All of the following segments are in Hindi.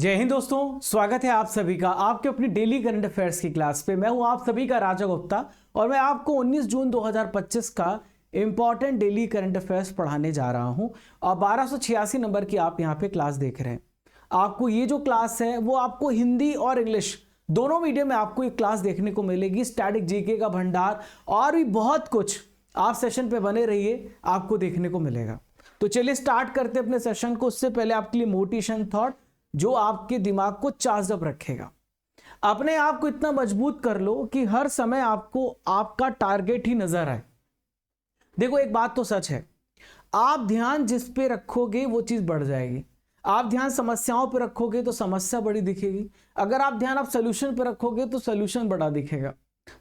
जय हिंद दोस्तों, स्वागत है आप सभी का आपके अपनी डेली करंट अफेयर्स की क्लास पे। मैं हूं आप सभी का राजा गुप्ता और मैं आपको 19 जून 2025 का इंपॉर्टेंट डेली करंट अफेयर्स पढ़ाने जा रहा हूं और 1286 नंबर की आप यहां पे क्लास देख रहे हैं। आपको ये जो क्लास है वो आपको हिंदी और इंग्लिश दोनों मीडियम में आपको एक क्लास देखने को मिलेगी। स्टैटिक जीके का भंडार और भी बहुत कुछ आप सेशन पे बने रहिए, आपको देखने को मिलेगा। तो चलिए स्टार्ट करते अपने सेशन को। उससे पहले आपके लिए मोटिवेशन थॉट जो आपके दिमाग को चार्ज अप रखेगा। अपने आप को इतना मजबूत कर लो कि हर समय आपको आपका टारगेट ही नजर आए। देखो एक बात तो सच है, आप ध्यान जिस पे रखोगे वो चीज बढ़ जाएगी। आप ध्यान समस्याओं पे रखोगे तो समस्या बड़ी दिखेगी। अगर आप ध्यान आप सोल्यूशन पे रखोगे तो सोल्यूशन बड़ा दिखेगा।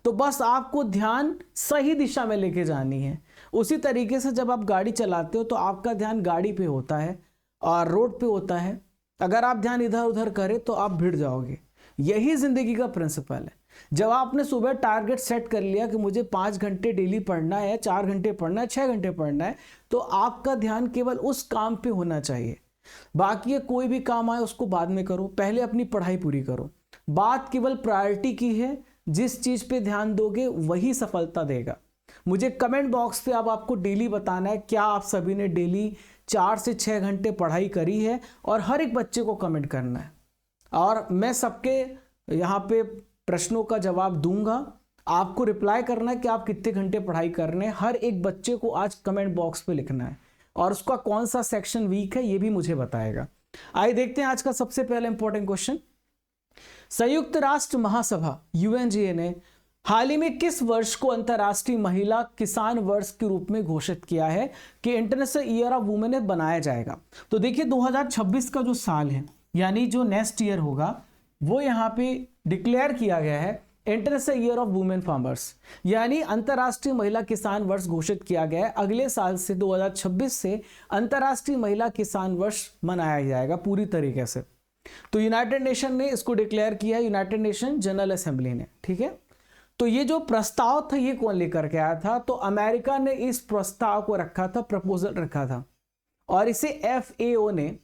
तो बस आपको ध्यान सही दिशा में लेके जानी है। उसी तरीके से जब आप गाड़ी चलाते हो तो आपका ध्यान गाड़ी पे होता है और रोड पे होता है। अगर आप ध्यान इधर उधर करें तो आप भिड़ जाओगे। यही जिंदगी का प्रिंसिपल है। जब आपने सुबह टारगेट सेट कर लिया कि मुझे 5 घंटे डेली पढ़ना है, 4 घंटे पढ़ना है, 6 घंटे पढ़ना है, तो आपका ध्यान केवल उस काम पे होना चाहिए। बाकी कोई भी काम आए उसको बाद में करो, पहले अपनी पढ़ाई पूरी करो। बात केवल प्रायोरिटी की है। जिस चीज पे ध्यान दोगे वही सफलता देगा। मुझे कमेंट बॉक्स पे अब आपको डेली बताना है क्या आप सभी ने डेली 4 से 6 घंटे पढ़ाई करी है, और हर एक बच्चे को कमेंट करना है और मैं सबके यहाँ पे प्रश्नों का जवाब दूंगा। आपको रिप्लाई करना है कि आप कितने घंटे पढ़ाई कर रहे हैं। हर एक बच्चे को आज कमेंट बॉक्स पे लिखना है और उसका कौन सा सेक्शन वीक है ये भी मुझे बताएगा। आइए देखते हैं आज का सबसे पहला इंपॉर्टेंट क्वेश्चन। संयुक्त राष्ट्र महासभा यूएनजीए ने हाल ही में किस वर्ष को अंतर्राष्ट्रीय महिला किसान वर्ष के रूप में घोषित किया है कि इंटरनेशनल ईयर ऑफ वुमेन बनाया जाएगा? तो देखिए 2026 का जो साल है यानी जो नेक्स्ट ईयर होगा वो यहाँ पे डिक्लेयर किया गया है international year of women farmers, यानी अंतर्राष्ट्रीय महिला किसान वर्ष घोषित किया गया है। अगले साल से 2026 से अंतर्राष्ट्रीय महिला किसान वर्ष मनाया जाएगा पूरी तरीके से। तो यूनाइटेड नेशन ने इसको डिक्लेयर किया है, यूनाइटेड नेशन जनरल असेंबली ने। ठीक है, तो ये जो प्रस्ताव था ये कौन लेकर के आया था? तो अमेरिका ने इस प्रस्ताव को रखा था, प्रपोजल रखा था, और इसे FAO ने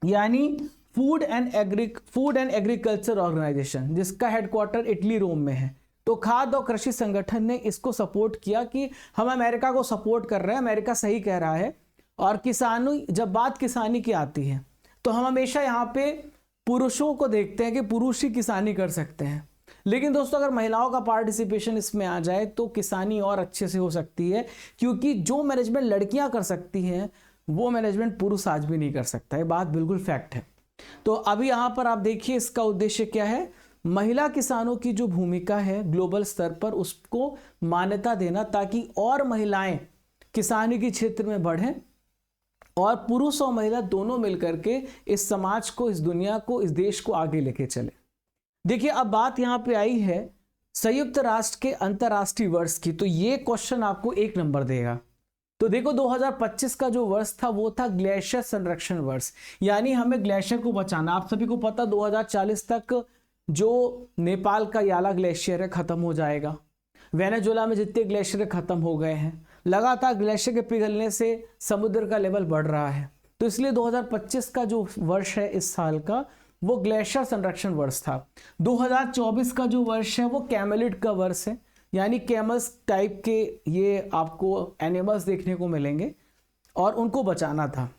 यानी फूड एंड एग्रीकल्चर ऑर्गेनाइजेशन, जिसका हेडक्वार्टर इटली रोम में है, तो खाद्य और कृषि संगठन ने इसको सपोर्ट किया कि हम अमेरिका को सपोर्ट कर रहे हैं, अमेरिका सही कह रहा है। और किसानों, जब बात किसानी की आती है तो हम हमेशा यहाँ पे पुरुषों को देखते हैं कि पुरुष ही किसानी कर सकते हैं, लेकिन दोस्तों अगर महिलाओं का पार्टिसिपेशन इसमें आ जाए तो किसानी और अच्छे से हो सकती है, क्योंकि जो मैनेजमेंट लड़कियां कर सकती हैं वो मैनेजमेंट पुरुष आज भी नहीं कर सकता। ये बात बिल्कुल फैक्ट है। तो अभी यहां पर आप देखिए इसका उद्देश्य क्या है। महिला किसानों की जो भूमिका है ग्लोबल स्तर पर उसको मान्यता देना, ताकि और महिलाएं किसानी के क्षेत्र में बढ़ें और पुरुष और महिला दोनों मिलकर के इस समाज को, इस दुनिया को, इस देश को आगे लेके चले। देखिए अब बात यहां पे आई है संयुक्त राष्ट्र के अंतरराष्ट्रीय वर्ष की, तो ये क्वेश्चन आपको 1 नंबर देगा। तो देखो 2025 का जो वर्ष था वो था ग्लेशियर संरक्षण वर्ष, यानी हमें ग्लेशियर को बचाना। आप सभी को पता 2040 तक जो नेपाल का याला ग्लेशियर है खत्म हो जाएगा। वेनेजुएला में जितने ग्लेशियर खत्म हो गए हैं, लगातार ग्लेशियर के पिघलने से समुद्र का लेवल बढ़ रहा है। तो इसलिए 2025 का जो वर्ष है इस साल का वो ग्लेशियर संरक्षण वर्ष था। 2024 का जो वर्ष है वो कैमलिड का वर्ष है, यानी कैमल्स टाइप के ये आपको एनिमल्स देखने को मिलेंगे और उनको बचाना था।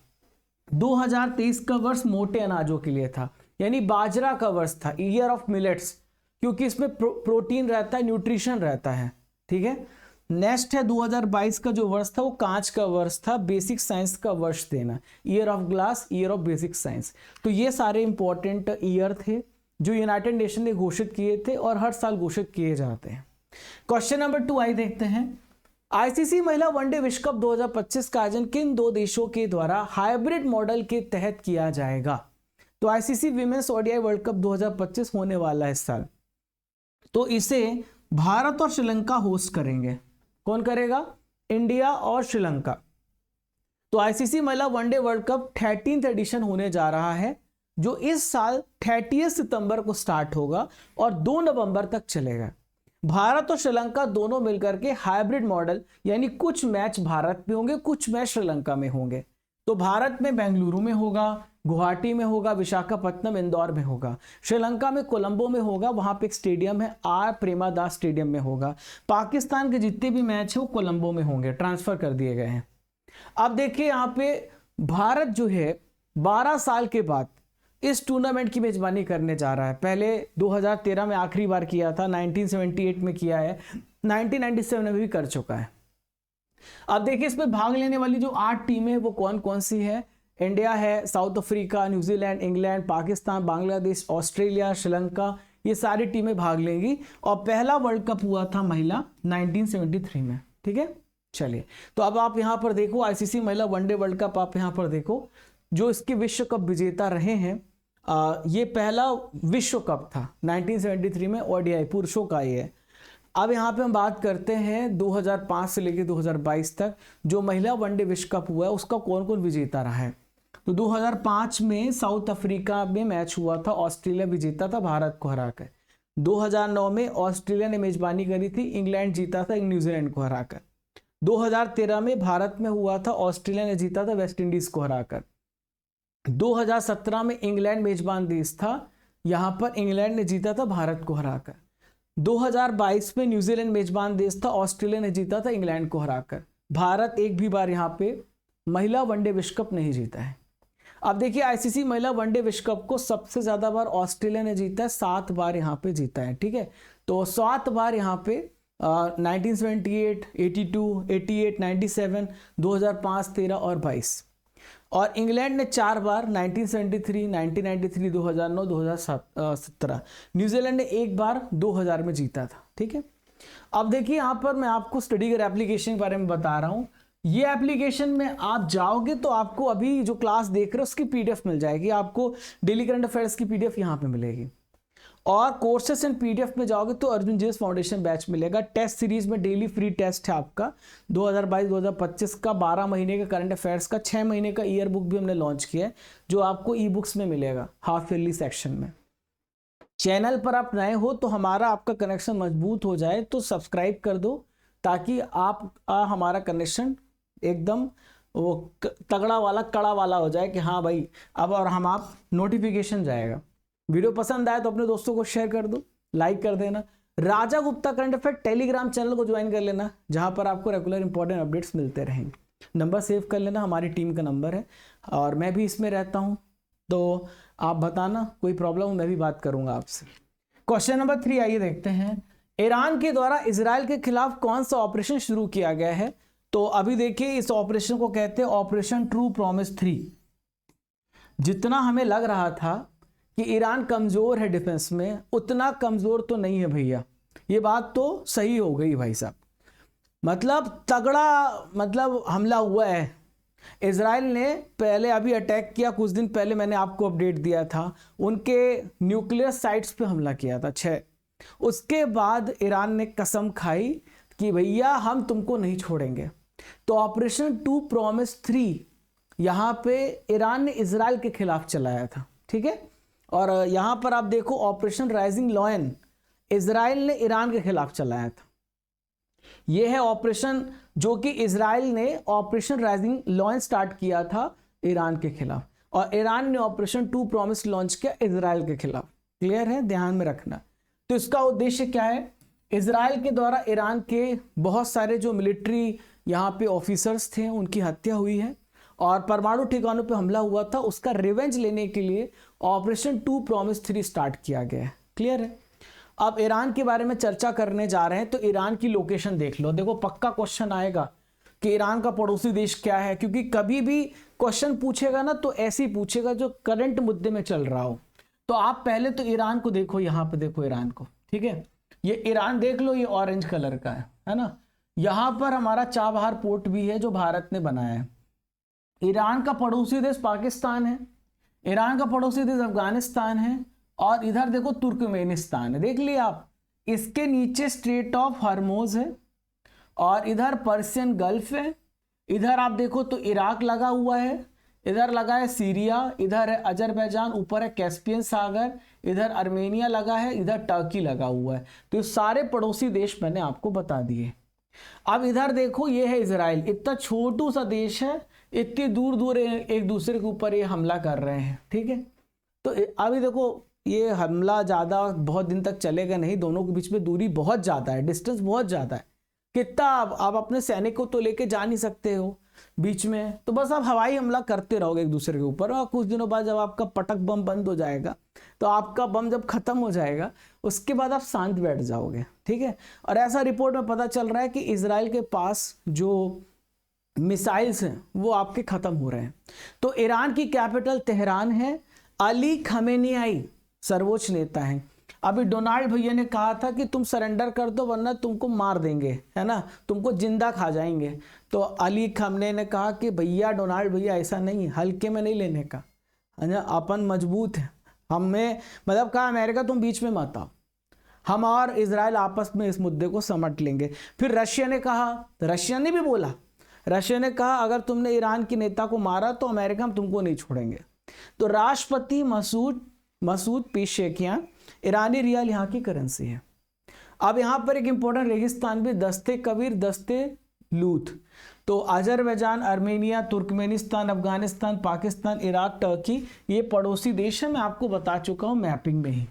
2023 का वर्ष मोटे अनाजों के लिए था, यानी बाजरा का वर्ष था, ईयर ऑफ मिलेट्स, क्योंकि इसमें प्रोटीन रहता है, न्यूट्रिशन रहता है। ठीक है, नेक्स्ट है 2022 का जो वर्ष था वो कांच का वर्ष था, बेसिक साइंस का वर्ष देना, year of glass, year of basic science. तो ये सारे इंपॉर्टेंट ईयर थे जो यूनाइटेड नेशन ने घोषित किए थे और हर साल घोषित किए जाते हैं। क्वेश्चन नंबर 2 आइए देखते हैं। ICC महिला वनडे विश्व कप 2025 का आयोजन किन 2 देशों के द्वारा हाइब्रिड मॉडल के तहत किया जाएगा? तो ICC women's ODI world cup 2025 होने वाला है इस साल, तो इसे भारत और श्रीलंका होस्ट करेंगे। कौन करेगा? इंडिया और श्रीलंका। तो ICC महिला one day world cup 13th addition होने जा रहा है, जो इस साल 30 सितंबर को स्टार्ट होगा और 2 नवंबर तक चलेगा। भारत और श्रीलंका दोनों मिलकर के हाइब्रिड मॉडल, यानी कुछ मैच भारत में होंगे, कुछ मैच श्रीलंका में होंगे। तो भारत में बेंगलुरु में होगा, गुवाहाटी में होगा, विशाखापट्टनम इंदौर में होगा। श्रीलंका में कोलंबो में होगा, वहां पे एक स्टेडियम है आर प्रेमादास स्टेडियम में होगा। पाकिस्तान के जितने भी मैच है वो कोलंबो में होंगे, ट्रांसफर कर दिए गए हैं। अब देखिए यहाँ पे भारत जो है 12 साल के बाद इस टूर्नामेंट की मेजबानी करने जा रहा है। पहले 2013 में आखिरी बार किया था, 1978 में किया है, 1997 में भी कर चुका है। अब देखिए इसमें भाग लेने वाली जो 8 टीमें हैं वो कौन कौन सी है। इंडिया है, south Africa, New Zealand, England, Pakistan, Bangladesh, Australia, Sri Lanka, ये सारी टीमें भाग लेंगी। और पहला वर्ल्ड कप हुआ था महिला 1973 में। ठीक है, चलिए तो अब आप यहाँ पर देखो आईसीसी महिला वनडे वर्ल्ड कप, आप यहाँ पर देखो जो इसके विश्व कप विजेता रहे हैं। ये पहला विश्व कप था 1973 में, ओडीआई पुरुषों का ये है। अब यहाँ पे हम बात करते हैं 2005 से लेकर 2022 तक जो महिला वनडे विश्व कप हुआ है उसका कौन कौन विजेता रहा है। तो 2005 में साउथ अफ्रीका में मैच हुआ था, ऑस्ट्रेलिया विजेता था भारत को हराकर। 2009 में ऑस्ट्रेलिया ने मेजबानी करी थी, इंग्लैंड जीता था न्यूजीलैंड को हराकर। 2013 में भारत में हुआ था, ऑस्ट्रेलिया ने जीता था वेस्ट इंडीज को हराकर। 2017 में इंग्लैंड मेजबान देश था, यहाँ पर इंग्लैंड ने जीता था भारत को हराकर। 2022 में न्यूजीलैंड मेजबान देश था, ऑस्ट्रेलिया ने जीता था इंग्लैंड को हराकर। भारत एक भी बार यहाँ पे महिला वनडे विश्व कप नहीं जीता है। अब देखिए आईसीसी महिला वनडे विश्व कप को सबसे ज्यादा बार ऑस्ट्रेलिया ने जीता है, 7 बार यहाँ पे जीता है। ठीक है, तो 7 बार यहाँ पे 1978, 82, 88, 97, 2005, 13 और 22। और इंग्लैंड ने 4 बार 1973, 1993, 2009, 2017। न्यूजीलैंड ने 1 बार 2000 में जीता था। ठीक है, अब देखिए यहाँ पर मैं आपको स्टडी कर एप्लीकेशन के बारे में बता रहा हूँ। ये एप्लीकेशन में आप जाओगे तो आपको अभी जो क्लास देख रहे हो उसकी पीडीएफ मिल जाएगी, आपको डेली करंट अफेयर्स की पीडीएफ यहाँ पे मिलेगी। और कोर्सेस एंड पीडीएफ में जाओगे तो अर्जुन जेस फाउंडेशन बैच मिलेगा। टेस्ट सीरीज में डेली फ्री टेस्ट है आपका 2022-2025 का, 12 महीने का करंट अफेयर्स का, 6 महीने का ईयर बुक भी हमने लॉन्च किया है जो आपको ई बुक्स में मिलेगा हाफ ईयरली सेक्शन में। चैनल पर आप नए हो तो हमारा आपका कनेक्शन मजबूत हो जाए तो सब्सक्राइब कर दो ताकि आप हमारा कनेक्शन एकदम वो तगड़ा वाला कड़ा वाला हो जाए कि हाँ भाई अब और हम आप नोटिफिकेशन जाएगा। वीडियो पसंद आए तो अपने दोस्तों को शेयर कर दो, लाइक कर देना। Raja Gupta current affair telegram channel को ज्वाइन कर लेना जहां पर आपको रेगुलर इंपॉर्टेंट अपडेट्स मिलते रहेंगे। नंबर सेव कर लेना, हमारी टीम का नंबर है और मैं भी इसमें रहता हूं, तो आप बताना कोई प्रॉब्लम, मैं भी बात करूंगा आपसे। क्वेश्चन नंबर 3 आइए देखते हैं। ईरान के द्वारा इजराइल के खिलाफ कौन सा ऑपरेशन शुरू किया गया है। तो अभी देखिए इस ऑपरेशन को कहते हैं ऑपरेशन ट्रू प्रॉमिस 3। जितना हमें लग रहा था कि ईरान कमजोर है डिफेंस में, उतना कमजोर तो नहीं है भैया। ये बात तो सही हो गई भाई साहब, मतलब तगड़ा हमला हुआ है। इजराइल ने पहले अभी अटैक किया, कुछ दिन पहले मैंने आपको अपडेट दिया था, उनके न्यूक्लियर साइट्स पे हमला किया था 6। उसके बाद ईरान ने कसम खाई कि भैया हम तुमको नहीं छोड़ेंगे। तो ऑपरेशन ट्रू प्रॉमिस 3 यहाँ पे ईरान ने इजराइल के खिलाफ चलाया था। ठीक है, और यहां पर आप देखो ऑपरेशन राइजिंग लॉयन इजराइल ने ईरान के खिलाफ चलाया था। यह है ऑपरेशन जो कि इजराइल ने ऑपरेशन राइजिंग लॉयन स्टार्ट किया था ईरान के खिलाफ, और ईरान ने ऑपरेशन ट्रू प्रॉमिस लॉन्च किया इजराइल के खिलाफ। क्लियर है, ध्यान में रखना। तो इसका उद्देश्य क्या है, इजराइल के द्वारा ईरान के बहुत सारे जो मिलिट्री यहाँ पे ऑफिसर्स थे उनकी हत्या हुई है और परमाणु ठिकानों पे हमला हुआ था, उसका रिवेंज लेने के लिए ऑपरेशन ट्रू प्रॉमिस 3 स्टार्ट किया गया है। क्लियर है। अब ईरान के बारे में चर्चा करने जा रहे हैं तो ईरान की लोकेशन देख लो। देखो पक्का क्वेश्चन आएगा कि ईरान का पड़ोसी देश क्या है, क्योंकि कभी भी क्वेश्चन पूछेगा ना तो ऐसे ही पूछेगा जो करंट मुद्दे में चल रहा हो। तो आप पहले तो ईरान को देखो, यहाँ पे देखो ईरान को। ठीक है, ये ईरान देख लो, ये ऑरेंज कलर का है ना। यहाँ पर हमारा चाबहार पोर्ट भी है जो भारत ने बनाया है। ईरान का पड़ोसी देश पाकिस्तान है, ईरान का पड़ोसी देश अफगानिस्तान है, और इधर देखो तुर्कमेनिस्तान है। देख लिया आप, इसके नीचे स्ट्रेट ऑफ हॉर्मुज है और इधर पर्शियन गल्फ है। इधर आप देखो तो इराक लगा हुआ है, इधर लगा है सीरिया, इधर है अजरबैजान, ऊपर है कैस्पियन सागर, इधर आर्मेनिया लगा है, इधर टर्की लगा हुआ है। तो ये सारे पड़ोसी देश मैंने आपको बता दिए। अब इधर देखो ये है इजराइल, इतना छोटू सा देश है, इतनी दूर दूर एक दूसरे के ऊपर ये हमला कर रहे हैं, ठीक है। तो अभी देखो ये हमला ज़्यादा बहुत दिन तक चलेगा नहीं, दोनों के बीच में दूरी बहुत ज़्यादा है, डिस्टेंस बहुत ज़्यादा है। कितना आप अपने सैनिकों तो लेके जा नहीं सकते हो बीच में, तो बस आप हवाई हमला करते रहोगे एक दूसरे के ऊपर, और कुछ दिनों बाद जब आपका पटक बम बंद हो जाएगा, तो आपका बम जब खत्म हो जाएगा उसके बाद आप शांत बैठ जाओगे, ठीक है। और ऐसा रिपोर्ट में पता चल रहा है कि इजराइल के पास जो मिसाइल्स हैं वो आपके खत्म हो रहे हैं। तो ईरान की कैपिटल तेहरान है। अली खमेनियाई सर्वोच्च नेता हैं। अभी डोनाल्ड भैया ने कहा था कि तुम सरेंडर कर दो वरना तुमको मार देंगे, है ना, तुमको जिंदा खा जाएंगे। तो अली खमेनी ने कहा कि भैया डोनाल्ड भैया ऐसा नहीं, हल्के में नहीं लेने का, है ना, अपन मजबूत है, हमें मतलब कहा अमेरिका तुम बीच में मत आओ, हम और इजराइल आपस में इस मुद्दे को समझ लेंगे। फिर रशिया ने कहा, रशिया ने भी बोला, रशिया ने कहा अगर तुमने ईरान के नेता को मारा तो अमेरिका हम तुमको नहीं छोड़ेंगे। तो राष्ट्रपति मसूद पेशेकियां, ईरानी रियाल यहाँ की करेंसी है। अब यहाँ पर एक इंपॉर्टेंट रेगिस्तान भी, दस्ते कबीर, दस्ते लूथ। तो Azerbaijan, Armenia, Turkmenistan, Afghanistan, Pakistan, Iraq, Turkey, ये पड़ोसी देश है। मैं आपको बता चुका हूँ मैपिंग में ही,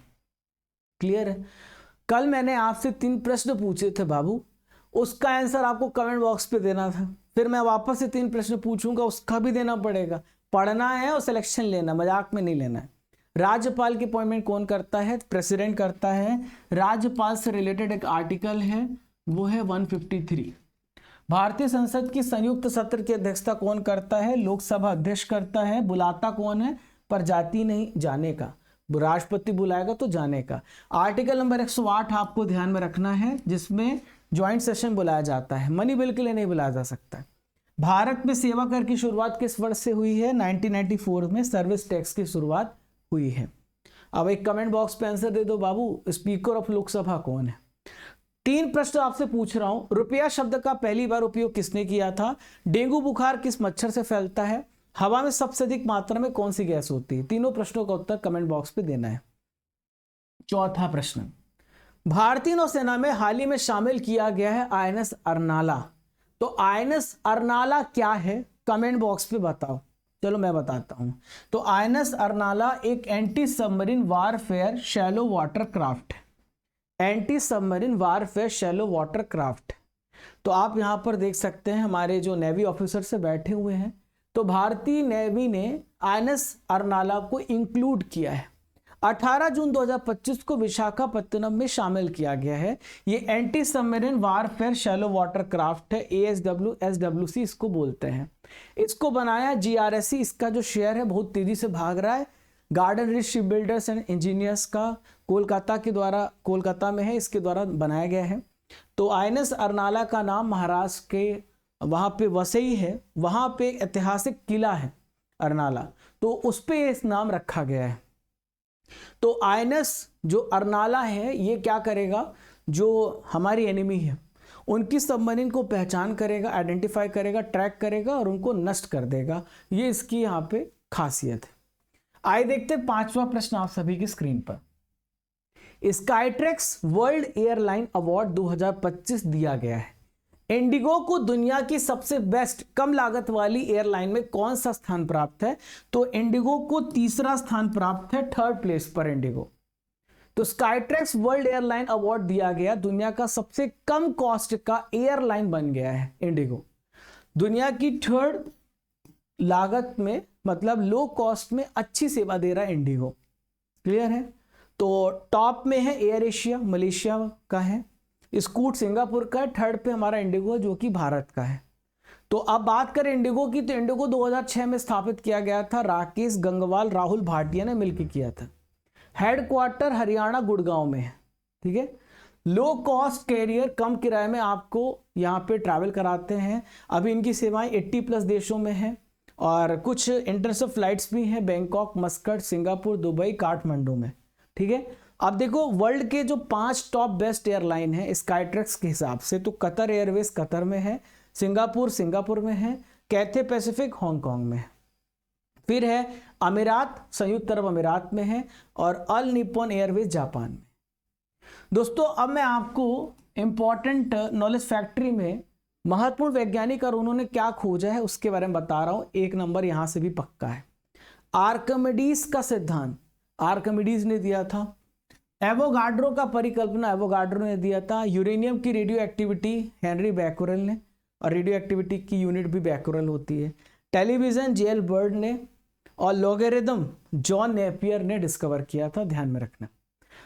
क्लियर है। कल मैंने आपसे 3 प्रश्न पूछे थे बाबू, उसका आंसर आपको कमेंट बॉक्स पे देना था। फिर मैं वापस से 3 प्रश्न पूछूंगा, उसका भी देना पड़ेगा। पढ़ना है और सिलेक्शन लेना, मजाक में नहीं लेना है। राज्यपाल की अपॉइंटमेंट कौन करता है? प्रेसिडेंट करता है। राज्यपाल से रिलेटेड एक आर्टिकल है, वो है 153। भारतीय संसद की संयुक्त सत्र की अध्यक्षता कौन करता है? लोकसभा अध्यक्ष करता है। बुलाता कौन है? पर जाती नहीं, जाने का। राष्ट्रपति बुलाएगा तो जाने का। आर्टिकल नंबर 108 आपको ध्यान में रखना है, जिसमें ज्वाइंट सेशन बुलाया जाता है, मनी बिल के लिए नहीं बुलाया जा सकता। भारत में सेवा कर की शुरुआत किस वर्ष से हुई है? 1994 में सर्विस टैक्स की शुरुआत हुई है। अब एक कमेंट बॉक्स पे आंसर दे दो बाबू, स्पीकर ऑफ लोकसभा कौन है? 3 प्रश्न आपसे पूछ रहा हूं। रुपया शब्द का पहली बार उपयोग किसने किया था? डेंगू बुखार किस मच्छर से फैलता है? हवा में सबसे अधिक मात्रा में कौन सी गैस होती है? तीनों प्रश्नों का उत्तर कमेंट बॉक्स पे देना है। चौथा प्रश्न, भारतीय नौसेना में हाल ही में शामिल किया गया है INS अर्नाला। तो INS अर्नाला क्या है? कमेंट बॉक्स पे बताओ। चलो मैं बताता हूं। तो INS अर्नाला एक anti submarine warfare shallow water craft है। Anti submarine warfare shallow water craft. तो आप यहां पर देख सकते हैं हमारे जो नेवी ऑफिसर से बैठे हुए हैं। तो भारतीय नेवी ने INS अर्नाला को इंक्लूड किया है। 18 जून 2025 को विशाखापत्तनम में शामिल किया गया है। ये anti submarine warfare shallow water craft है, ASW SWC इसको बोलते हैं। इसको बनाया GRSC, इसका जो शेयर है बहुत तेजी से भाग रहा है। Garden rich ship builders and engineers का कोलकाता में है, इसके द्वारा बनाया गया है। तो INS अर्नाला का नाम महाराष्ट्र के वहां पे वसई है, वहां पे ऐतिहासिक किला है अर्नाला, तो उस पे इस नाम रखा गया है। तो INS जो अर्नाला है ये क्या करेगा? जो हमारी एनिमी है उनकी सबमरीन को पहचान करेगा, आइडेंटिफाई करेगा, ट्रैक करेगा और उनको नष्ट कर देगा। ये इसकी यहाँ पे खासियत है। आइए देखते हैं 5वां प्रश्न आप सभी की स्क्रीन पर। स्काईट्रैक्स वर्ल्ड एयरलाइन अवार्ड 2025 दिया गया है। इंडिगो को दुनिया की सबसे बेस्ट कम लागत वाली एयरलाइन में कौन सा स्थान प्राप्त है? तो इंडिगो को 3रा स्थान प्राप्त है, 3rd प्लेस पर इंडिगो। तो स्काईट्रैक्स वर्ल्ड एयरलाइन अवार्ड दिया गया, दुनिया का सबसे कम कॉस्ट का एयरलाइन बन गया है इंडिगो। दुनिया की 3rd लागत में, मतलब लो कॉस्ट में अच्छी सेवा दे रहा है इंडिगो, क्लियर है। तो टॉप में है एयर एशिया, मलेशिया का है। स्कूट सिंगापुर का है। 3rd पे हमारा इंडिगो है जो कि भारत का है। तो अब बात करें इंडिगो की, तो इंडिगो 2006 में स्थापित किया गया था। राकेश गंगवाल, राहुल भाटिया ने मिलकर किया था। हेडक्वार्टर हरियाणा गुड़गांव में है, ठीक है। लो कॉस्ट कैरियर, कम किराए में आपको यहाँ पे ट्रैवल कराते हैं। अभी इनकी सेवाएं 80+ देशों में है और कुछ इंटरनेशनल फ्लाइट्स भी हैं, Bangkok, Muscat, Singapore, Dubai, Kathmandu में, ठीक है। अब देखो वर्ल्ड के जो 5 टॉप बेस्ट एयरलाइन है स्काईट्रैक्स के हिसाब से, तो कतर एयरवेज कतर में है, सिंगापुर में है, कैथे पैसिफिक हांगकांग में है, फिर है अमीरात संयुक्त अरब अमीरात में है और अल निप्पॉन एयरवेज जापान में। दोस्तों अब मैं आपको इंपॉर्टेंट नॉलेज फैक्ट्री में महत्वपूर्ण वैज्ञानिक और उन्होंने क्या खोजा है उसके बारे में बता रहा हूं। 1 नंबर यहां से भी पक्का है। आर्किमिडीज का सिद्धांत आर्किमिडीज ने दिया था। एवोगाड्रो का परिकल्पना एवोगाड्रो ने दिया था। यूरेनियम की रेडियो एक्टिविटी हेनरी बैक्यूरेल ने, और रेडियो एक्टिविटी की यूनिट भी बैक्यूरेल होती है। टेलीविजन जेल बर्ड ने, और लॉगरिथम जॉन नेपियर ने डिस्कवर किया था, ध्यान में रखना।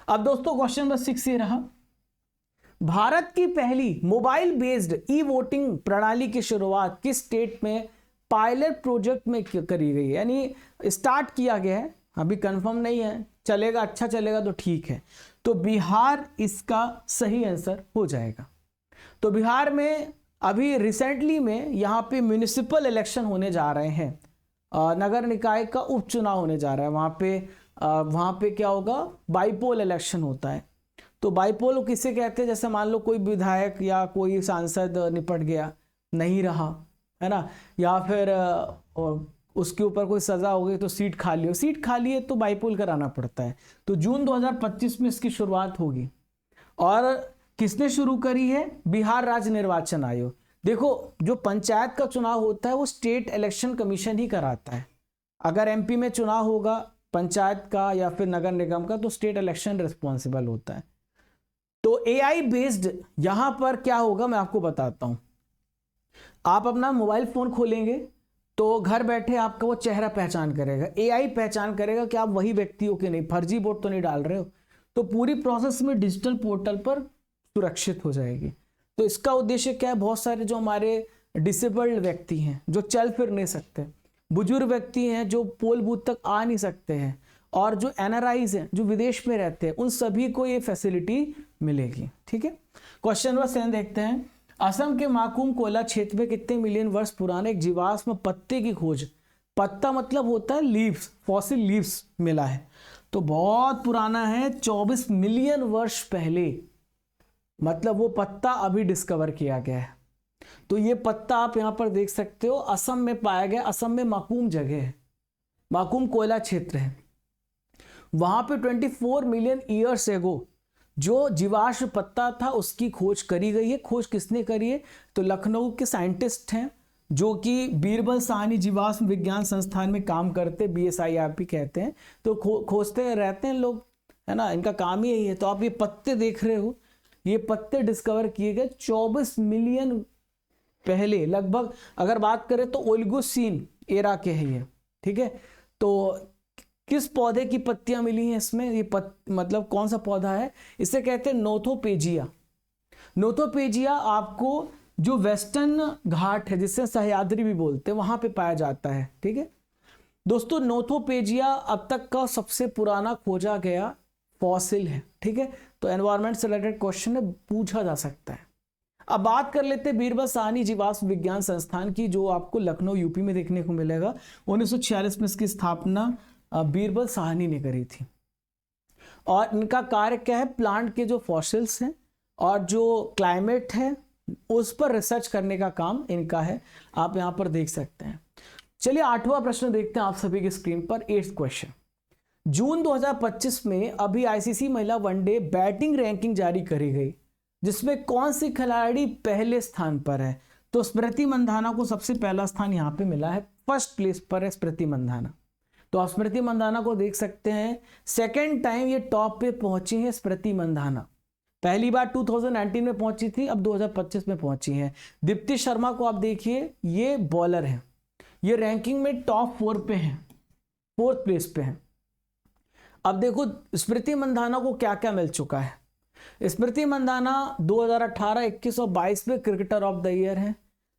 अब दोस्तों क्वेश्चन नंबर 6 ये रहा, भारत की पहली मोबाइल बेस्ड ई वोटिंग प्रणाली की शुरुआत किस स्टेट में पायलट प्रोजेक्ट में करी गई है, यानी स्टार्ट किया गया है, अभी कंफर्म नहीं है, चलेगा अच्छा चलेगा तो ठीक है। तो बिहार इसका सही आंसर हो जाएगा। तो बिहार में अभी रिसेंटली में यहाँ पे म्यूनिसिपल इलेक्शन होने जा रहे हैं, नगर निकाय का उपचुनाव होने जा रहा है। वहाँ पे क्या होगा, बाईपोल इलेक्शन होता है। तो बाईपोल किसे कहते हैं, जैसे मान लो कोई विधायक या कोई सांसद निपट गया, नहीं रहा, है ना, या फिर उसके ऊपर कोई सजा हो गई तो सीट खाली है तो बाईपोल कराना पड़ता है। तो जून 2025 में इसकी शुरुआत होगी। और किसने शुरू करी है, बिहार राज्य निर्वाचन आयोग। देखो जो पंचायत का चुनाव होता है वो स्टेट इलेक्शन कमीशन ही कराता है। अगर एमपी में चुनाव होगा पंचायत का या फिर नगर निगम का तो स्टेट इलेक्शन रिस्पॉन्सिबल होता है। तो एआई बेस्ड यहां पर क्या होगा मैं आपको बताता हूं। आप अपना मोबाइल फोन खोलेंगे तो घर बैठे आपका वो चेहरा पहचान करेगा, एआई पहचान करेगा कि आप वही व्यक्ति हो कि नहीं, फर्जी वोट तो नहीं डाल रहे हो। तो पूरी प्रोसेस में डिजिटल पोर्टल पर सुरक्षित हो जाएगी। तो इसका उद्देश्य क्या है, बहुत सारे जो हमारे डिसेबल्ड व्यक्ति हैं, जो चल फिर नहीं सकते, बुजुर्ग व्यक्ति हैं जो पोल बूथ तक आ नहीं सकते हैं, और जो एनआरआईज हैं जो विदेश में रहते हैं, उन सभी को ये फैसिलिटी मिलेगी। ठीक है, क्वेश्चन नंबर 7 देखते हैं। असम के माकूम कोयला क्षेत्र में कितने मिलियन वर्ष पुराने एक जीवाश्म पत्ते की खोज, पत्ता मतलब होता है लीव्स, फॉसिल लीव्स मिला है। तो बहुत पुराना है, 24 मिलियन वर्ष पहले, मतलब वो पत्ता अभी डिस्कवर किया गया है। तो ये पत्ता आप यहां पर देख सकते हो, असम में पाया गया। असम में माकूम जगह है, माकूम कोयला क्षेत्र है, वहां पे 24 मिलियन ईयर्स एगो जो जीवाश्म पत्ता था उसकी खोज करी गई है। खोज किसने करी है, तो लखनऊ के साइंटिस्ट हैं जो कि बीरबल साहनी जीवाश्म विज्ञान संस्थान में काम करते, BSIRP कहते हैं। तो खोजते रहते हैं लोग, है ना, इनका काम ही यही है। तो आप ये पत्ते देख रहे हो, ये पत्ते डिस्कवर किए गए 24 मिलियन पहले लगभग। अगर बात करें तो ओलिगोसीन एरा के हैं ये। ठीक है, तो किस पौधे की पत्तियां मिली हैं इसमें, ये मतलब कौन सा पौधा है, इसे कहते हैं नोथोपेजिया। नोथोपेजिया आपको जो वेस्टर्न घाट है जिससे सह्याद्री भी बोलते हैं वहां पे पाया जाता है। ठीक है दोस्तों, नोथोपेजिया अब तक का सबसे पुराना खोजा गया फॉसिल है। ठीक है, तो एनवायरमेंट से रिलेटेड क्वेश्चन है, पूछा जा सकता है। अब बात कर लेते हैं बीरबल साहनी जीवाश्म विज्ञान संस्थान की, जो आपको लखनऊ यूपी में देखने को मिलेगा। 1946 में इसकी स्थापना बीरबल साहनी ने करी थी। और इनका कार्य क्या है, प्लांट के जो फॉसिल्स हैं और जो क्लाइमेट है उस पर रिसर्च करने का काम इनका है, आप यहां पर देख सकते हैं। चलिए 8वां प्रश्न देखते हैं आप सभी की स्क्रीन पर। 8th क्वेश्चन, जून 2025 में अभी आईसीसी महिला वनडे बैटिंग रैंकिंग जारी करी गई, जिसमें कौन सी खिलाड़ी पहले स्थान पर है। तो स्मृति मंधाना को सबसे पहला स्थान यहां पे मिला है, फर्स्ट प्लेस पर है स्मृति मंधाना। तो आप स्मृति मंधाना को देख सकते हैं, सेकेंड टाइम ये टॉप पे पहुंची है स्मृति मंधाना। पहली बार 2019 में पहुंची थी, अब 2025 में पहुंची है। दीप्ति शर्मा को आप देखिए, ये बॉलर है, ये रैंकिंग में टॉप 4 पे है, 4th प्लेस पे है। अब देखो स्मृति मंधाना को क्या क्या मिल चुका है। स्मृति मंधाना 2018, 21 और 22 में क्रिकेटर ऑफ द ईयर है।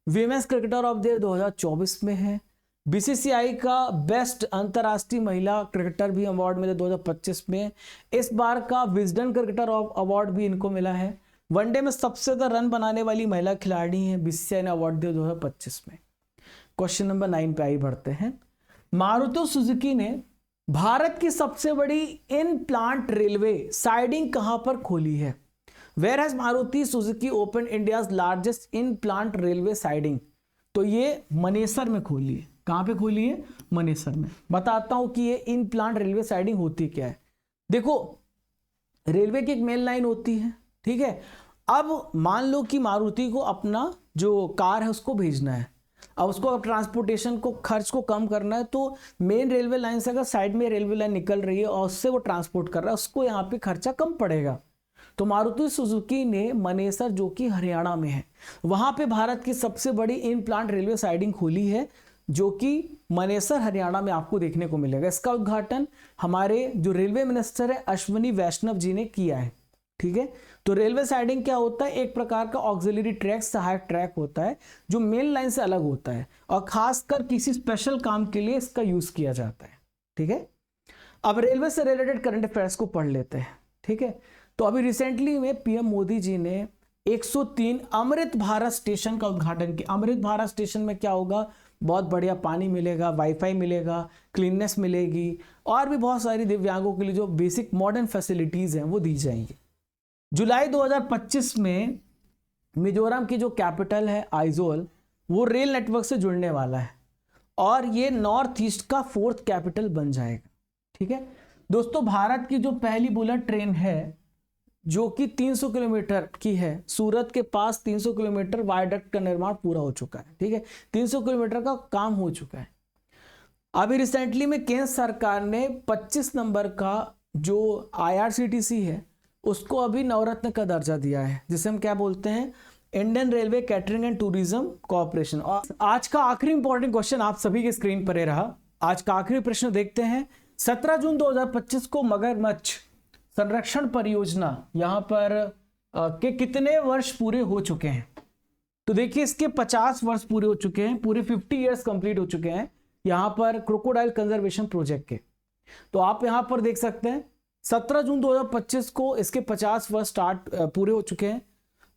Women's cricketer of the year 2024 में है। बीसीसीआई का बेस्ट अंतर्राष्ट्रीय महिला क्रिकेटर भी अवार्ड मिले 2025 में। इस बार का विजडन क्रिकेटर अवार्ड भी इनको मिला है। वनडे में सबसे ज्यादा रन बनाने वाली महिला खिलाड़ी हैं, बीसीसीआई ने अवार्ड दिया 2025 में। क्वेश्चन नंबर 9 पे आई बढ़ते हैं। मारुति सुजुकी ने भारत की सबसे बड़ी इन प्लांट रेलवे साइडिंग कहां पर खोली है। Where has Maruti Suzuki open India's largest in plant railway siding. तो ये मनेसर में खोली है। कहां पे खोली है, मनेसर में। बताता हूं कि ये इन प्लांट रेलवे साइडिंग होती क्या है। देखो रेलवे की एक मेन लाइन होती है, ठीक है, अब मान लो कि मारुति को अपना जो कार है उसको भेजना है, अब उसको अब ट्रांसपोर्टेशन को खर्च को कम करना है, तो मेन रेलवे लाइन से अगर साइड में रेलवे लाइन निकल रही है और उससे वो ट्रांसपोर्ट कर रहा है, उसको यहाँ पे खर्चा कम पड़ेगा। तो मारुति सुजुकी ने मनेसर, जो कि हरियाणा में है, वहां पे भारत की सबसे बड़ी इन प्लांट रेलवे साइडिंग खोली है, जो कि मनेसर हरियाणा में आपको देखने को मिलेगा। इसका उद्घाटन हमारे जो रेलवे मिनिस्टर है अश्विनी वैष्णव जी ने किया है। ठीक है, तो रेलवे साइडिंग क्या होता है, एक प्रकार का ऑक्सिलरी ट्रैक, सहायक ट्रैक होता है जो मेन लाइन से अलग होता है और खासकर किसी स्पेशल काम के लिए इसका यूज किया जाता है। ठीक है, अब रेलवे से रिलेटेड करंट अफेयर्स को पढ़ लेते हैं। ठीक है, तो अभी रिसेंटली में पीएम मोदी जी ने 103 अमृत भारत स्टेशन का उद्घाटन किया। अमृत भारत स्टेशन में क्या होगा, बहुत बढ़िया पानी मिलेगा, वाईफाई मिलेगा, क्लीननेस मिलेगी और भी बहुत सारी दिव्यांगों के लिए जो बेसिक मॉडर्न फैसिलिटीज हैं वो दी जाएंगी। जुलाई 2025 में मिजोरम की जो कैपिटल है आइजोल, वो रेल नेटवर्क से जुड़ने वाला है और ये नॉर्थ ईस्ट का 4th कैपिटल बन जाएगा। ठीक है दोस्तों, भारत की जो पहली बुलेट ट्रेन है जो कि 300 किलोमीटर की है, सूरत के पास 300 किलोमीटर वायडक्ट का निर्माण पूरा हो चुका है। ठीक है, 300 किलोमीटर का काम हो चुका है। अभी रिसेंटली में केंद्र सरकार ने 25 नंबर का जो IRCTC है उसको अभी नवरत्न का दर्जा दिया है, जिसे हम क्या बोलते हैं, Indian railway catering and tourism corporation. और आज का आखिरी इंपॉर्टेंट क्वेश्चन आप सभी के स्क्रीन पर रहा। आज का आखिरी प्रश्न देखते हैं। 17 जून 2025 को मगरमच्छ संरक्षण परियोजना यहाँ पर के कितने वर्ष पूरे हो चुके हैं? तो देखिए इसके 50 वर्ष पूरे हो चुके हैं, पूरे 50 इयर्स कंप्लीट हो चुके हैं यहाँ पर क्रोकोडाइल कंजर्वेशन प्रोजेक्ट के। तो आप यहाँ पर देख सकते हैं 17 जून 2025 को इसके 50 वर्ष पूरे हो चुके हैं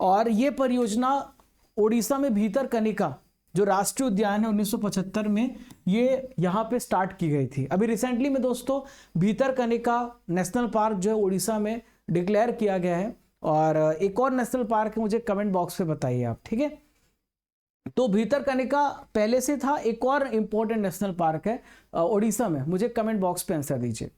और ये परियोजना ओडिशा में भीतरकनिका जो राष्ट्रीय उद्यान है 1975 में ये यहाँ पे स्टार्ट की गई थी। अभी रिसेंटली में दोस्तों भीतरकनिका नेशनल पार्क जो है उड़ीसा में डिक्लेयर किया गया है और एक और नेशनल पार्क है, मुझे कमेंट बॉक्स पे बताइए आप। ठीक है, तो भीतरकनिका पहले से था, एक और इंपॉर्टेंट नेशनल पार्क है उड़ीसा में, मुझे कमेंट बॉक्स पे आंसर दीजिए।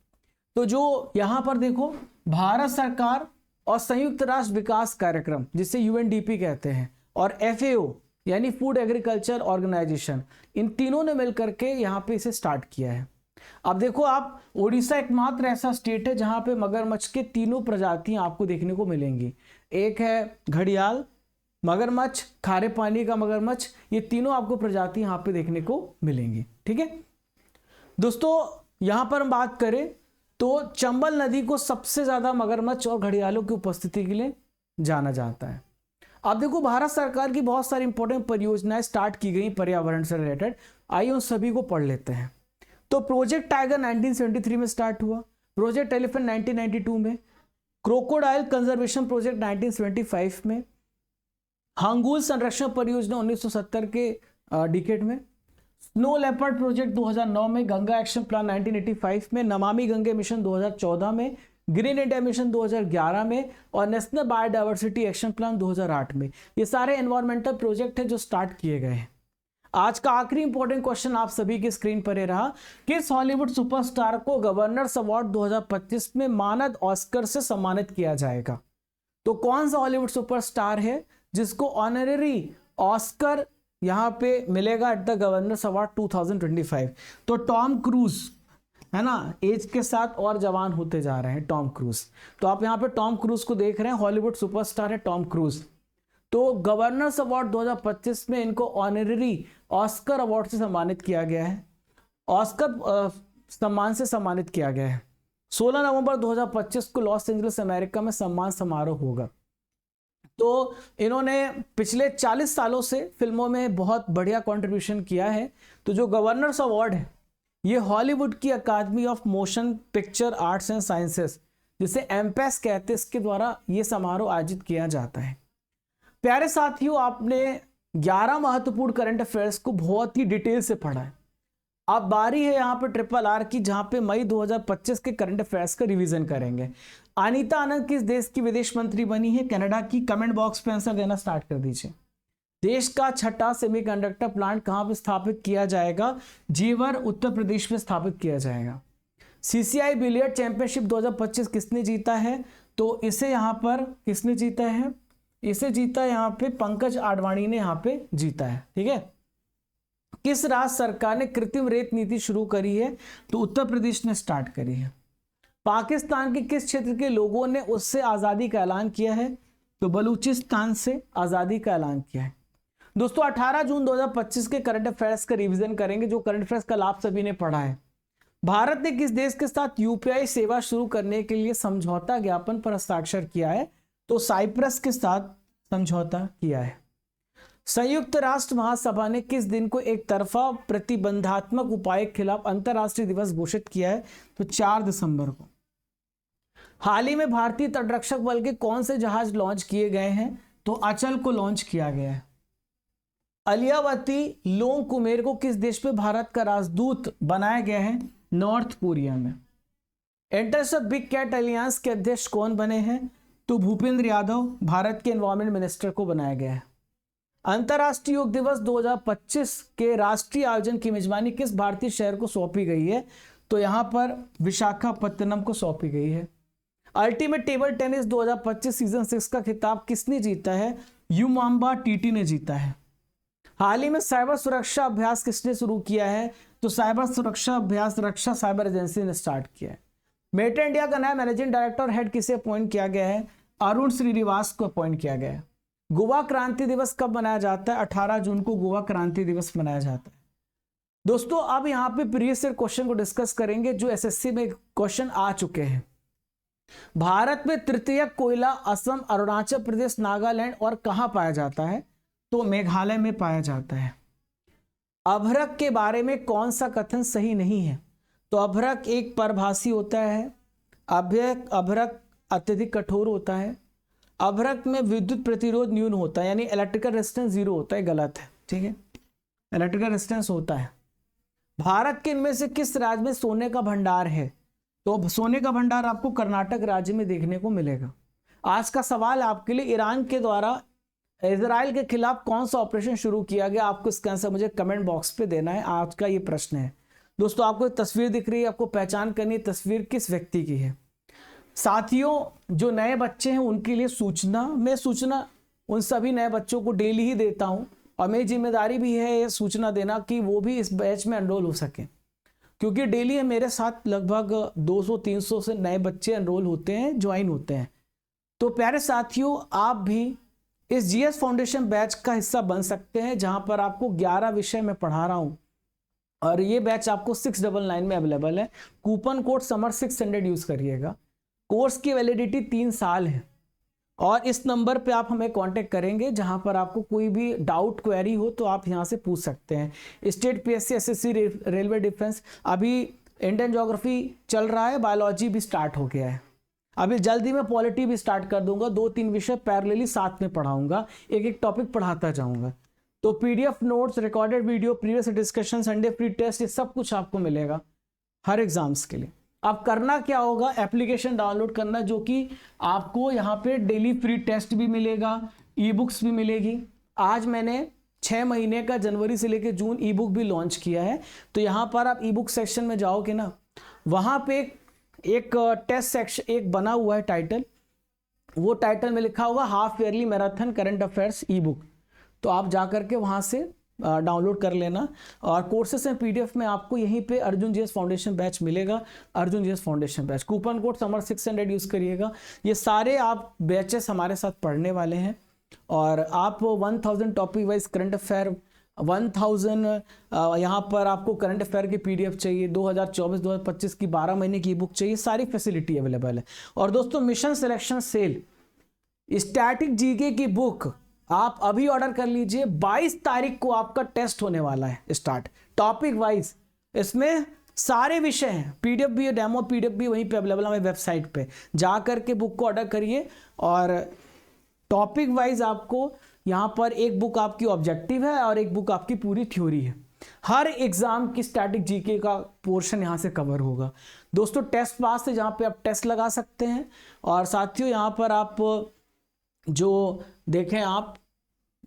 तो जो यहाँ पर देखो भारत सरकार और संयुक्त राष्ट्र विकास कार्यक्रम जिसे UNDP कहते हैं और FAO यानी फूड एग्रीकल्चर ऑर्गेनाइजेशन, इन तीनों ने मिलकर के यहाँ पे इसे स्टार्ट किया है। अब देखो आप, उड़ीसा एकमात्र ऐसा स्टेट है जहाँ पे मगरमच्छ के तीनों प्रजातियां आपको देखने को मिलेंगी। एक है घड़ियाल मगरमच्छ, खारे पानी का मगरमच्छ, ये तीनों आपको प्रजाति यहाँ पे देखने को मिलेंगी। ठीक है दोस्तों, यहाँ पर हम बात करें तो चंबल नदी को सबसे ज्यादा मगरमच्छ और घड़ियालों की उपस्थिति के लिए जाना जाता है। अब देखो भारत सरकार की बहुत सारी इंपॉर्टेंट परियोजनाएं स्टार्ट की गई पर्यावरण से रिलेटेड, आइए उन सभी को पढ़ लेते हैं। तो प्रोजेक्ट टाइगर 1973 में स्टार्ट हुआ, प्रोजेक्ट एलिफेंट 1992 में, क्रोकोडाइल कंजर्वेशन प्रोजेक्ट 1975 में, हांगुल संरक्षण परियोजना 1970 के डिकेड में, स्नो लेपर्ड प्रोजेक्ट 2009 में, गंगा एक्शन प्लान 1985 में, नमामि गंगे मिशन 2014 में, ग्रीन इंडिया मिशन 2011 में और नेशनल बायोडायवर्सिटी एक्शन प्लान 2008 में। ये सारे एनवायरमेंटल प्रोजेक्ट हैं जो स्टार्ट किए गए हैं। आज का आखिरी इंपॉर्टेंट क्वेश्चन आप सभी की स्क्रीन पर रहा, किस हॉलीवुड सुपरस्टार को गवर्नर्स अवार्ड 2025 में मानद ऑस्कर से सम्मानित किया जाएगा? तो कौन सा हॉलीवुड सुपरस्टार है जिसको ऑनररी ऑस्कर यहाँ पे मिलेगा एट द गवर्नर्स अवार्ड 2025? तो टॉम क्रूज है ना, एज के साथ और जवान होते जा रहे हैं टॉम क्रूज। तो आप यहाँ पे टॉम क्रूज को देख रहे हैं, हॉलीवुड सुपरस्टार है टॉम क्रूज। तो गवर्नर्स अवार्ड 2025 में इनको ऑनररी ऑस्कर अवार्ड से सम्मानित किया गया है, ऑस्कर सम्मान से सम्मानित किया गया है। 16 नवंबर 2025 को लॉस एंजलिस अमेरिका में सम्मान समारोह होगा। तो इन्होंने पिछले 40 सालों से फिल्मों में बहुत बढ़िया कंट्रीब्यूशन किया है। तो जो गवर्नर्स अवार्ड है ये हॉलीवुड की academy of motion picture arts and sciences, जिसे एमपेस कहते हैं, इसके द्वारा ये समारोह आयोजित किया जाता है। प्यारे साथियों, आपने 11 महत्वपूर्ण करंट अफेयर्स को बहुत ही डिटेल से पढ़ा है। अब बारी है यहाँ पे RRR की, जहां पे मई 2025 के करंट अफेयर्स का रिवीजन करेंगे। अनीता आनंद किस देश की विदेश मंत्री बनी है? कनाडा की। कमेंट बॉक्स पे आंसर देना स्टार्ट कर दीजिए। देश का छठा सेमीकंडक्टर प्लांट कहां पे स्थापित किया जाएगा? जेवर, उत्तर प्रदेश में स्थापित किया जाएगा। CCI बिलियर्ड चैंपियनशिप 2025 किसने जीता है? तो इसे यहां पर किसने जीता है? इसे जीता यहाँ पे पंकज आडवाणी ने यहाँ पे जीता है। ठीक है, किस राज्य सरकार ने कृत्रिम रेत नीति शुरू करी है? तो उत्तर प्रदेश ने स्टार्ट करी है। पाकिस्तान के किस क्षेत्र के लोगों ने उससे आजादी का ऐलान किया है? तो बलूचिस्तान से आजादी का ऐलान किया है। दोस्तों 18 जून 2025 के करंट अफेयर्स का रिवीजन करेंगे, जो करंट अफेयर्स कल आप सभी ने पढ़ा है। भारत ने किस देश के साथ यूपीआई सेवा शुरू करने के लिए समझौता ज्ञापन पर हस्ताक्षर किया है? तो साइप्रस के साथ समझौता किया है। संयुक्त राष्ट्र महासभा ने किस दिन को एक तरफा प्रतिबंधात्मक उपाय के खिलाफ अंतरराष्ट्रीय दिवस घोषित किया है? तो 4 दिसंबर को। हाल ही में भारतीय तटरक्षक बल के कौन से जहाज लॉन्च किए गए हैं? तो अचल को लॉन्च किया गया है। अलियावती लोंग कुमेर को किस देश पे भारत का राजदूत बनाया गया है? नॉर्थ कोरिया में। इंटरसेप्ट बिग कैट अलियांस के अध्यक्ष कौन बने हैं? तो भूपेंद्र यादव भारत के एनवायरमेंट मिनिस्टर को बनाया गया है। अंतर्राष्ट्रीय योग दिवस 2025 के राष्ट्रीय आयोजन की मेजबानी किस भारतीय शहर को सौंपी गई है? तो यहां पर विशाखापत्तनम को सौंपी गई है। अल्टीमेट टेबल टेनिस 2025 सीजन 6 का खिताब किसने जीता है? यूमांबा टीटी ने जीता है। हाल ही में साइबर सुरक्षा अभ्यास किसने शुरू किया है? तो साइबर सुरक्षा अभ्यास रक्षा साइबर एजेंसी ने स्टार्ट किया है। मेटा इंडिया का नया मैनेजिंग डायरेक्टर हेड किसे अपॉइंट किया गया है? अरुण श्रीनिवास को अपॉइंट किया गया है। गोवा क्रांति दिवस कब मनाया जाता है? 18 जून को गोवा क्रांति दिवस मनाया जाता है। दोस्तों अब यहाँ पे प्रीवियस ईयर क्वेश्चन को डिस्कस करेंगे जो एसएससी में क्वेश्चन आ चुके हैं। भारत में तृतीयक कोयला असम, अरुणाचल प्रदेश, नागालैंड और कहां पाया जाता है? तो मेघालय में पाया जाता है। अभ्रक के बारे में कौन सा कथन सही नहीं है? तो अभ्रक एक परभाषी होता है। अभ्रक अत्यधिक कठोर होता है। अभ्रक में विद्युत प्रतिरोध न्यून होता है, यानी इलेक्ट्रिकल रेजिस्टेंस 0 होता है, गलत है। ठीक है, इलेक्ट्रिकल रेजिस्टेंस होता है। भारत के इनमें से किस राज्य में सोने का भंडार है? तो सोने का भंडार आपको कर्नाटक राज्य में देखने को मिलेगा। आज का सवाल आपके लिए, ईरान के द्वारा इजराइल के खिलाफ कौन सा ऑपरेशन शुरू किया गया? आपको इसका आंसर मुझे कमेंट बॉक्स पे देना है। आज का ये प्रश्न है। दोस्तों आपको एक तस्वीर दिख रही है, आपको पहचान करनी है तस्वीर किस व्यक्ति की है। साथियों जो नए बच्चे हैं उनके लिए मैं सूचना उन सभी नए बच्चों को डेली ही देता हूं, और मेरी जिम्मेदारी भी है ये सूचना देना कि वो भी इस बैच में एनरोल हो सके, क्योंकि डेली मेरे साथ लगभग 200-300 से नए बच्चे एनरोल होते हैं, ज्वाइन होते हैं। तो प्यारे साथियों आप भी इस जीएस फाउंडेशन बैच का हिस्सा बन सकते हैं, जहां पर आपको 11 विषय में पढ़ा रहा हूं, और ये बैच आपको 699 में अवेलेबल है। कूपन कोड समर 600 यूज करिएगा। कोर्स की वैलिडिटी 3 साल है, और इस नंबर पे आप हमें कांटेक्ट करेंगे, जहां पर आपको कोई भी डाउट क्वेरी हो तो आप यहां से पूछ सकते हैं। State PSC, SSC, railway defence, अभी इंडियन ज्योग्राफी चल रहा है, बायोलॉजी भी स्टार्ट हो गया है। अभी जल्दी मैं पॉलिटी भी स्टार्ट कर दूंगा। 2-3 विषय पैरेलली साथ में पढ़ाऊंगा, एक एक टॉपिक पढ़ाता जाऊंगा। तो PDF notes, recorded video, previous discussion, Sunday free test, ये सब कुछ आपको मिलेगा हर एग्जाम्स के लिए। अब करना क्या होगा? एप्लीकेशन डाउनलोड करना, जो कि आपको यहाँ पे डेली फ्री टेस्ट भी मिलेगा, ई बुक्स भी मिलेगी। आज मैंने 6 महीने का जनवरी से लेकर जून ई बुक भी लॉन्च किया है। तो यहाँ पर आप ई बुक सेक्शन में जाओगे ना, वहाँ पे एक टेस्ट सेक्शन एक बना हुआ है टाइटल, वो टाइटल में लिखा होगा half yearly marathon current affairs ई बुक। तो आप जा करके वहाँ से डाउनलोड कर लेना। और कोर्सेस एंड पीडीएफ में आपको यहीं पे अर्जुन जीएस फाउंडेशन बैच मिलेगा। Arjun GS foundation batch, coupon code summer 600 use करिएगा। ये सारे आप बैचेस हमारे साथ पढ़ने वाले हैं, और आप 1000 टॉपिक वाइज करंट अफेयर, 1000 यहाँ पर आपको करंट अफेयर की पीडीएफ चाहिए, 2024-2025 की 12 महीने की बुक चाहिए, सारी फैसिलिटी अवेलेबल है। और दोस्तों mission selection cell static GK की बुक आप अभी ऑर्डर कर लीजिए। 22 तारीख को आपका टेस्ट होने वाला है स्टार्ट, टॉपिक वाइज। इसमें सारे विषय हैं, पीडीएफ भी, डेमो पीडीएफ भी वहीं पे अवेलेबल है हमारी वेबसाइट पे। जा करके बुक को ऑर्डर करिए, और टॉपिक वाइज आपको यहाँ पर एक बुक आपकी ऑब्जेक्टिव है और एक बुक आपकी पूरी थ्योरी है। हर एग्जाम की स्टैटिक जीके का पोर्शन यहाँ से कवर होगा। दोस्तों टेस्ट पास से जहाँ पे आप टेस्ट लगा सकते हैं। और साथियों यहाँ पर आप जो देखें, आप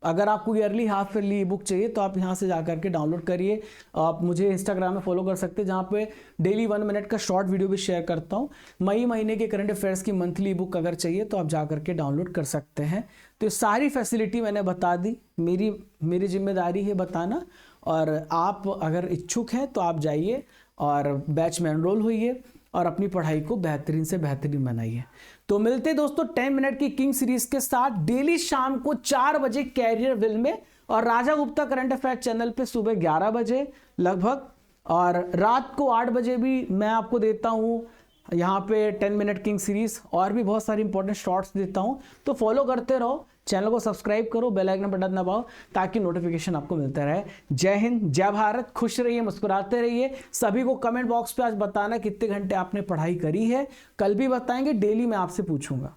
अगर आपको ईयरली हाफ ईयरली ई बुक चाहिए तो आप यहाँ से जा करके डाउनलोड करिए। आप मुझे इंस्टाग्राम में फॉलो कर सकते हैं, जहाँ पे डेली 1 मिनट का शॉर्ट वीडियो भी शेयर करता हूँ। मई महीने के करंट अफेयर्स की मंथली ई बुक अगर चाहिए तो आप जा करके डाउनलोड कर सकते हैं। तो ये सारी फैसिलिटी मैंने बता दी, मेरी जिम्मेदारी है बताना। और आप अगर इच्छुक हैं तो आप जाइए और बैच में एनरोल होइए और अपनी पढ़ाई को बेहतरीन से बेहतरीन बनाइए। तो मिलते हैं दोस्तों 10 मिनट की किंग सीरीज के साथ डेली शाम को 4 बजे कैरियर विल में, और राजा गुप्ता करंट अफेयर चैनल पे सुबह 11 बजे लगभग, और रात को 8 बजे भी मैं आपको देता हूँ यहाँ पे 10 मिनट किंग सीरीज, और भी बहुत सारी इंपॉर्टेंट शॉर्ट्स देता हूँ। तो फॉलो करते रहो, चैनल को सब्सक्राइब करो, बेल आइकन बटन दबाओ ताकि नोटिफिकेशन आपको मिलता रहे। जय हिंद, जय भारत, खुश रहिए, मुस्कुराते रहिए। सभी को कमेंट बॉक्स पे आज बताना कितने घंटे आपने पढ़ाई करी है, कल भी बताएंगे, डेली मैं आपसे पूछूंगा।